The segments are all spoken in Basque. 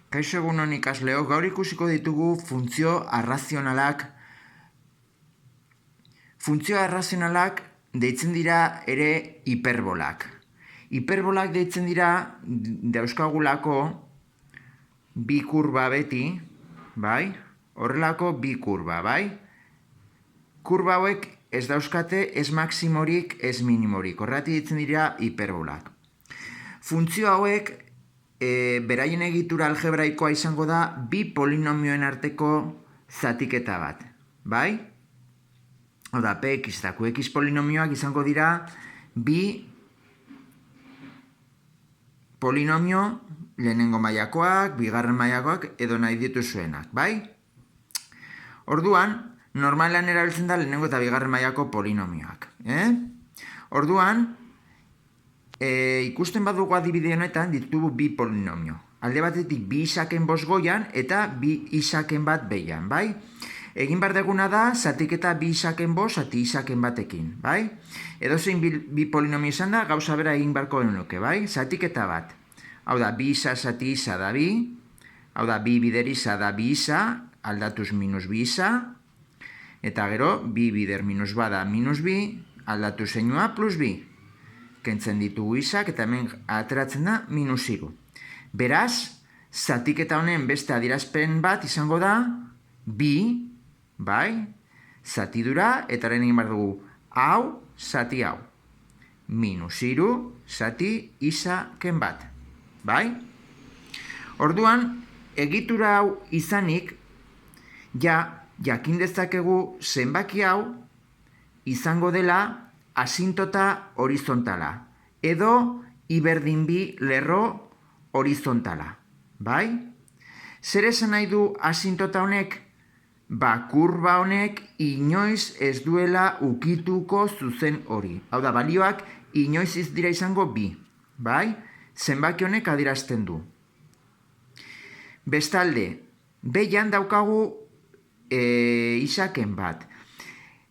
Kaixo egunon ikasleok, gaur ikusiko ditugu funtzio arrazionalak. Funtzio arrazionalak deitzen dira ere hiperbolak. Hiperbolak deitzen dira dauzkagulako bi kurba beti, bai? Horrelako bi kurba, bai? Kurba hauek ez dauzkate ez maksimorik, ez minimorik. Horregatik deitzen dira hiperbolak. Funtzio hauek beraien egitura algebraikoa izango da bi polinomioen arteko zatiketa bat, bai? Hau da, px eta qx polinomioak izango dira bi polinomio lehenengo mailakoak, bigarren mailakoak edo nahi dituzuenak, bai? Orduan, normalan erabiltzen da lehenengo eta bigarren mailako polinomioak, Orduan, ikusten badugu adibide honetan ditugu bi polinomio. Alde batetik bi isaken bost goian eta bi isaken bat behian, bai? Egin behar deguna da, zatiketa bi isaken bost, zati isaken batekin, bai? Edozein bi polinomio izan da, gauza bera egin beharko genuke, bai? Zatiketa bat. Hau da, bi isa, zati isa da bi. Hau da, bi bider isa da bi isa, aldatuz minus bi isa. Eta gero, bi bider minus ba da minus bi, aldatuz zeinua plus bi. Kentzen ditugu isak eta hemen ateratzen da minus iru. Beraz, zatiketa honen beste adierazpen bat izango da bi, bai, zatidura eta egin behar dugu hau, zati hau. Minus iru, zati isaken bat, bai? Orduan, egitura hau izanik, jakin dezakegu zenbaki hau izango dela asintota horizontala, edo iberdin bi lerro horizontala, bai? Zer esan nahi du asintota honek? Kurba honek inoiz ez duela ukituko zuzen hori. Hau da, balioak inoiz ez dira izango bi, bai? Zenbaki honek adierazten du. Bestalde, behian daukagu isaken bat.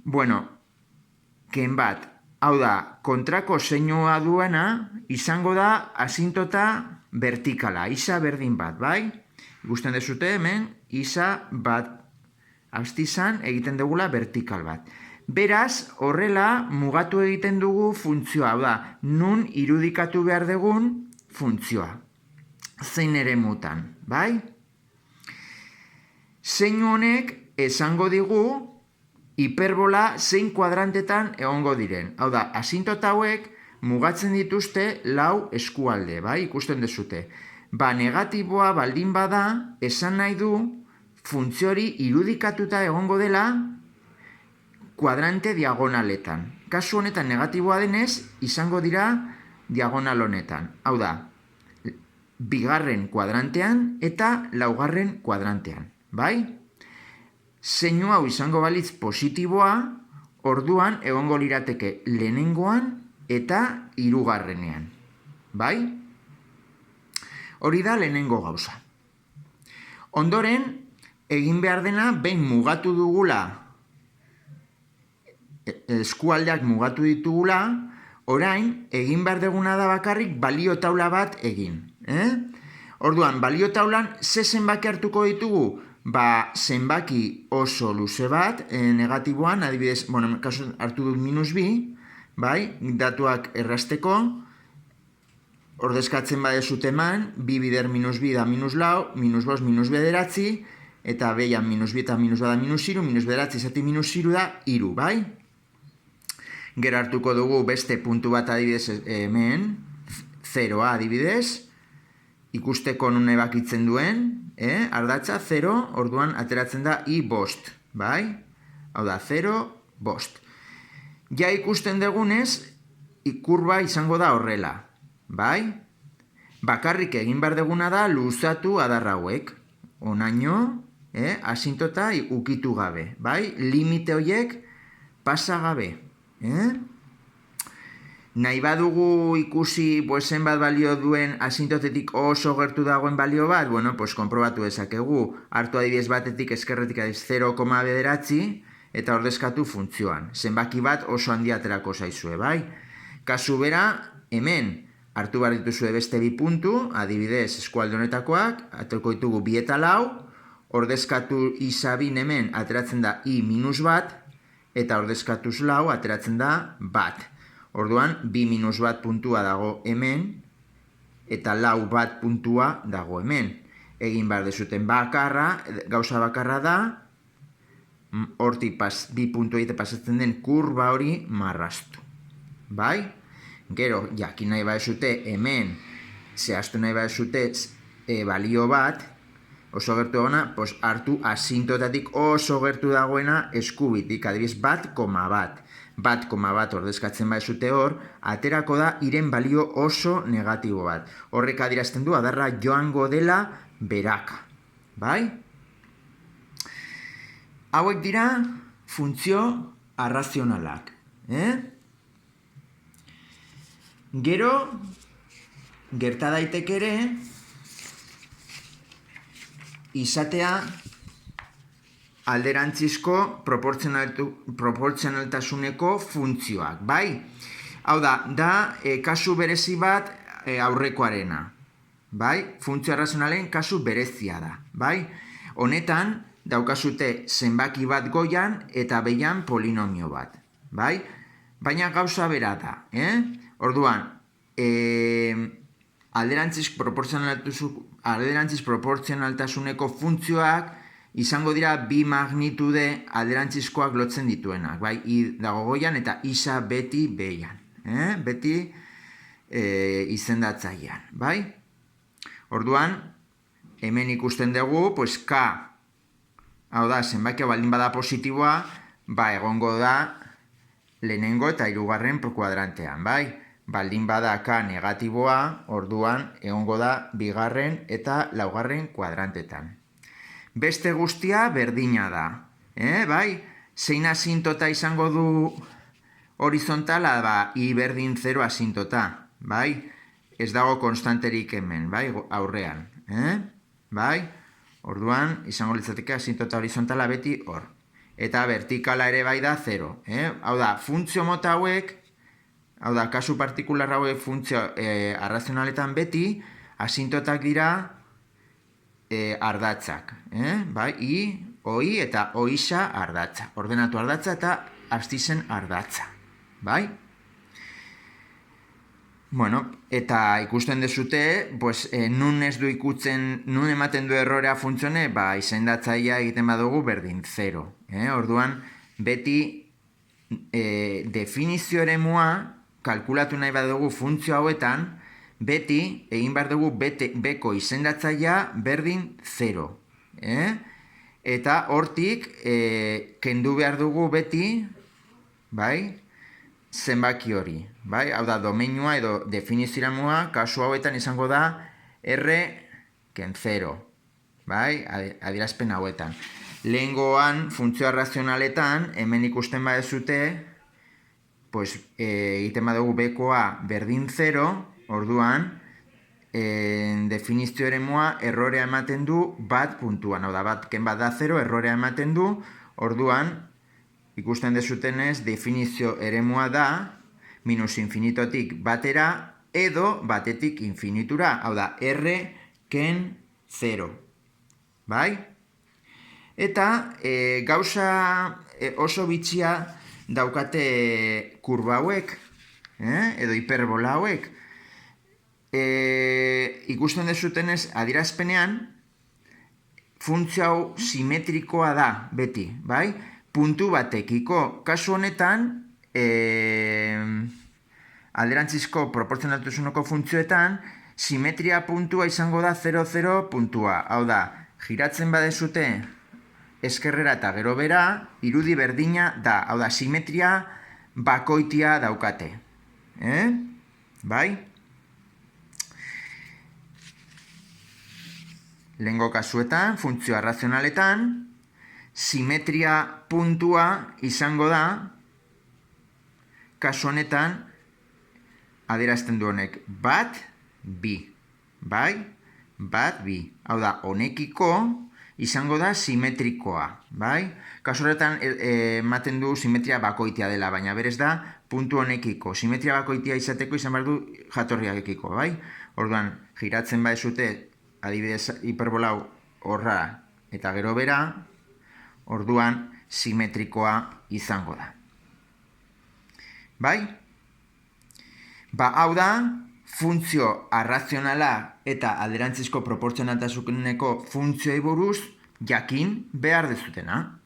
Bueno, ken bat. Hau da, kontrako zeinua duena izango da asintota vertikala, isa berdin bat, bai? Ikusten dezute hemen, isa bat astizan egiten dugula vertikal bat. Beraz, horrela mugatu egiten dugu funtzioa, hau da, nun irudikatu behar dugun funtzioa. Zein ere mutan, bai? Zeinu honek esango digu hiperbola zein kuadrantetan egongo diren. Hau da, asintota hauek mugatzen dituzte lau eskualde, bai? Ikusten dezute. Negatiboa baldin bada, esan nahi du funtzio hori irudikatuta egongo dela kuadrante diagonaletan. Kasu honetan negatiboa denez, izango dira diagonal honetan. Hau da, bigarren kuadrantean eta laugarren kuadrantean, bai? Zeinu hau izango balitz positiboa, orduan egongo lirateke lehenengoan eta hirugarrenean, bai? Hori da lehenengo gauza. Ondoren, egin behar dena, behin mugatu dugula, eskualdeak mugatu ditugula, orain, egin behar duguna da bakarrik balio taula bat egin. Orduan, balio taulan ze zenbaki hartuko ditugu? Zenbaki oso luze bat, negatiboan, adibidez, kasu hartu dut minus bi, bai, datuak errasteko, ordezkatzen badezut eman, bi bider minus bi da minus lau, minus bost, minus bederatzi, eta behian minus bi eta minus ba da minus iru, minus bederatzi zati minus iru da iru, bai? Gero hartuko dugu beste puntu bat adibidez hemen, zeroa adibidez, ikusteko nun ebakitzen duen, ardatza 0, orduan ateratzen da i bost, bai? Hau da, 0, bost. Ja ikusten dugunez, kurba izango da horrela, bai? Bakarrik egin behar duguna da luzatu adar hauek, onaino, asintota ukitu gabe, bai? Limite horiek pasa gabe, Nahi badugu ikusi zenbat balio duen asintotetik oso gertu dagoen balio bat, konprobatu dezakegu. Hartu adibidez batetik eskerretik adibidez 0,9 eta ordezkatu funtzioan. Zenbaki bat oso handia aterako zaizue, bai? Kasu bera, hemen hartu behar dituzue beste bi puntu, adibidez eskualde honetakoak, aterako ditugu 2 eta 4, ordezkatu izabin hemen ateratzen da i minus bat, eta ordezkatuz 4 ateratzen da bat. Orduan, 2 minus bat puntua dago hemen, eta 4 bat puntua dago hemen. Egin behar dezuten gauza bakarra da, hortik bi puntu egite pasatzen den kurba hori marraztu. Bai? Gero, jakin nahi badezute hemen, zehaztu nahi badezute balio bat, oso gertu dagoena, hartu asintotatik oso gertu dagoena eskubitik, adibidez 1,1. 1,1 ordezkatzen badezute hor, aterako da iren balio oso negatibo bat. Horrek adierazten du adarra joango dela beraka. Bai? Hauek dira funtzio arrazionalak. Gero, gerta daiteke ere, izatea alderantzizko proportzionaltasuneko funtzioak, bai? Hau da kasu berezi bat aurrekoarena, bai? Funtzio arrazionalen kasu berezia da, bai? Honetan, daukazute zenbaki bat goian eta behian polinomio bat, bai? Baina gauza bera da, Orduan, alderantziz proportzionaltasuneko funtzioak izango dira bi magnitude alderantzizkoak lotzen dituenak, bai? I dago goian eta isa beti behian, beti izendatzailean, bai? Orduan, hemen ikusten dugu, k, hau da, zenbakia baldin bada positiboa, egongo da lehenengo eta hirugarren kuadrantean, bai? Baldin bada k negatiboa, orduan egongo da bigarren eta laugarren kuadrantetan. Beste guztia berdina da, bai? Zein asintota izango du horizontala, i berdin 0 asintota, bai? Ez dago konstanterik hemen, bai? Aurrean, bai? Orduan, izango litzateke asintota horizontala beti hor. Eta vertikala ere bai da 0, Hau da, funtzio mota hauek, hau da, kasu partikular hauek funtzio arrazionaletan beti, asintotak dira ardatzak, bai? I, oi eta oisa ardatza. Ordenatu ardatza eta astizen ardatza, bai? Bueno, eta ikusten dezute, nun ez du ikutzen, nun ematen du errorea funtzione, izendatzaia egiten badugu berdin 0. Orduan, beti definizio eremua kalkulatu nahi badugu funtzio hauetan, beti egin behar dugu beko izendatzaia berdin 0. Eta hortik kendu behar dugu beti, bai, zenbaki hori. Bai? Hau da, domeinua edo definizioa kasu hauetan izango da R ken 0. Bai? Adierazpen hauetan. Lehengoan, funtzio arrazionaletan, hemen ikusten badezute, egiten badugu bekoa berdin 0, orduan, definizio eremua errorea ematen du bat puntuan. Hau da, bat ken bat da 0, errorea ematen du, orduan, ikusten dezutenez, definizio eremua da, minus infinitotik batera, edo batetik infinitura. Hau da, R ken 0. Bai? Eta gauza oso bitxia daukate kurba hauek, edo hiperbola hauek. Ikusten dezutenez, adierazpenean, funtzio hau simetrikoa da, beti, bai? Puntu batekiko. Kasu honetan, alderantzizko proportzionaltasuneko funtzioetan, simetria puntua izango da 0,0 puntua. Hau da, giratzen badezute eskerrera eta gero bera, irudi berdina da. Hau da, simetria bakoitia daukate. Bai? Lehengo kasuetan, funtzio arrazionaletan, simetria puntua izango da, kasu honetan, adierazten du honek, bat, bi. Bai? Bat, bi. Hau da, honekiko izango da simetrikoa, bai? Kasu horretan ematen du simetria bakoitia dela, baina berez da puntu honekiko. Simetria bakoitia izateko izan behar du jatorriakiko, bai? Orduan, giratzen baizute, adibidez hiperbolau horra eta gero bera, orduan simetrikoa izango da. Bai? Ba, hau da, funtzio arrazionala eta alderantzizko proportzionaltasuneko funtzioei buruz jakin behar dezutena.